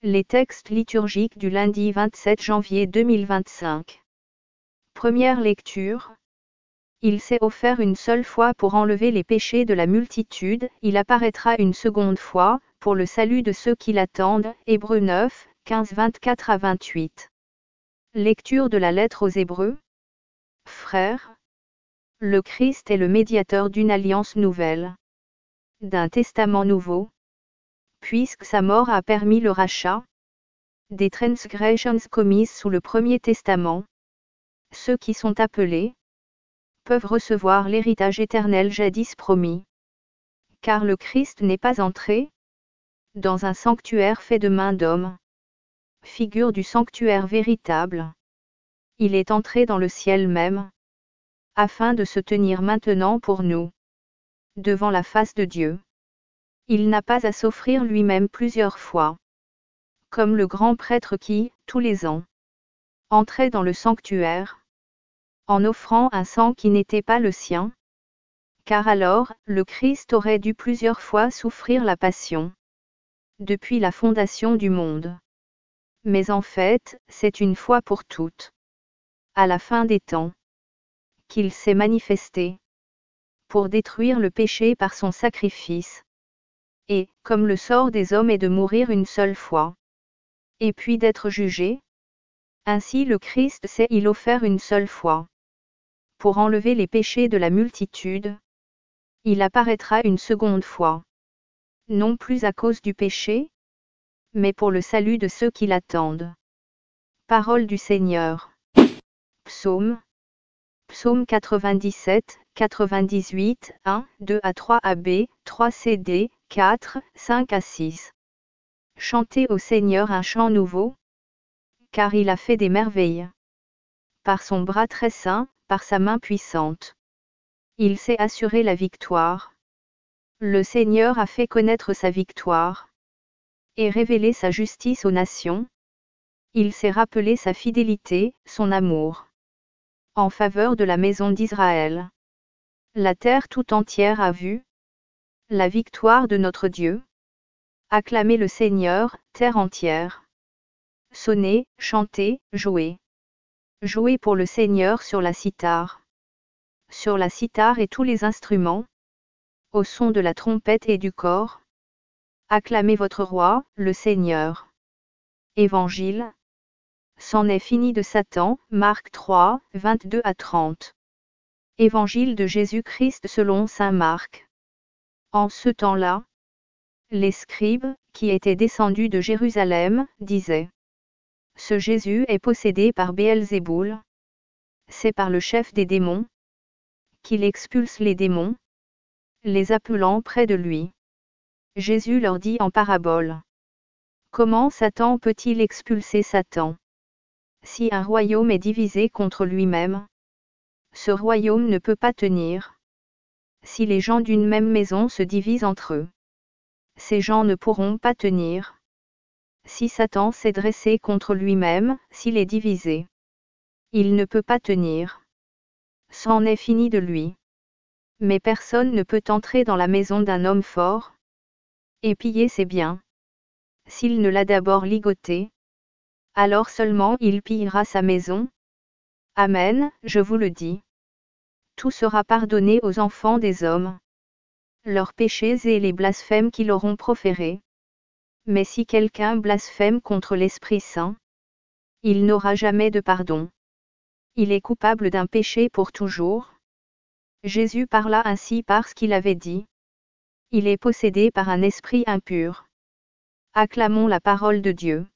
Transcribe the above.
Les textes liturgiques du lundi 27 janvier 2025. Première lecture. Il s'est offert une seule fois pour enlever les péchés de la multitude, il apparaîtra une seconde fois, pour le salut de ceux qui l'attendent. Hébreux 9, 15, 24 à 28. Lecture de la lettre aux Hébreux. Frères, le Christ est le médiateur d'une alliance nouvelle, d'un testament nouveau, puisque sa mort a permis le rachat des transgressions commises sous le premier testament. Ceux qui sont appelés peuvent recevoir l'héritage éternel jadis promis. Car le Christ n'est pas entré dans un sanctuaire fait de main d'homme, figure du sanctuaire véritable. Il est entré dans le ciel même, afin de se tenir maintenant pour nous devant la face de Dieu. Il n'a pas à s'offrir lui-même plusieurs fois, comme le grand prêtre qui, tous les ans, entrait dans le sanctuaire, en offrant un sang qui n'était pas le sien, car alors, le Christ aurait dû plusieurs fois souffrir la passion, depuis la fondation du monde. Mais en fait, c'est une fois pour toutes, à la fin des temps, qu'il s'est manifesté, pour détruire le péché par son sacrifice. Et, comme le sort des hommes est de mourir une seule fois, et puis d'être jugé, ainsi le Christ s'est-il offert une seule fois, pour enlever les péchés de la multitude. Il apparaîtra une seconde fois, non plus à cause du péché, mais pour le salut de ceux qui l'attendent. Parole du Seigneur. Psaume 97, 98, 1, 2 à 3 AB, 3 CD, 4, 5 à 6. Chantez au Seigneur un chant nouveau, car il a fait des merveilles. Par son bras très saint, par sa main puissante, il s'est assuré la victoire. Le Seigneur a fait connaître sa victoire et révélé sa justice aux nations. Il s'est rappelé sa fidélité, son amour, en faveur de la maison d'Israël. La terre tout entière a vu la victoire de notre Dieu. Acclamez le Seigneur, terre entière. Sonnez, chantez, jouez. Jouez pour le Seigneur sur la cithare. Sur la cithare et tous les instruments. Au son de la trompette et du cor. Acclamez votre roi, le Seigneur. Évangile. C'en est fini de Satan, Marc 3, 22 à 30. Évangile de Jésus-Christ selon saint Marc. En ce temps-là, les scribes, qui étaient descendus de Jérusalem, disaient: Ce Jésus est possédé par Béelzéboul. C'est par le chef des démons qu'il expulse les démons, les appelant près de lui. Jésus leur dit en parabole: Comment Satan peut-il expulser Satan? Si un royaume est divisé contre lui-même, ce royaume ne peut pas tenir. Si les gens d'une même maison se divisent entre eux, ces gens ne pourront pas tenir. Si Satan s'est dressé contre lui-même, s'il est divisé, il ne peut pas tenir. C'en est fini de lui. Mais personne ne peut entrer dans la maison d'un homme fort et piller ses biens, s'il ne l'a d'abord ligoté. Alors seulement il pillera sa maison. Amen, je vous le dis. Tout sera pardonné aux enfants des hommes, leurs péchés et les blasphèmes qu'ils auront proférés. Mais si quelqu'un blasphème contre l'Esprit Saint, il n'aura jamais de pardon. Il est coupable d'un péché pour toujours. Jésus parla ainsi parce qu'il avait dit: Il est possédé par un esprit impur. Acclamons la parole de Dieu.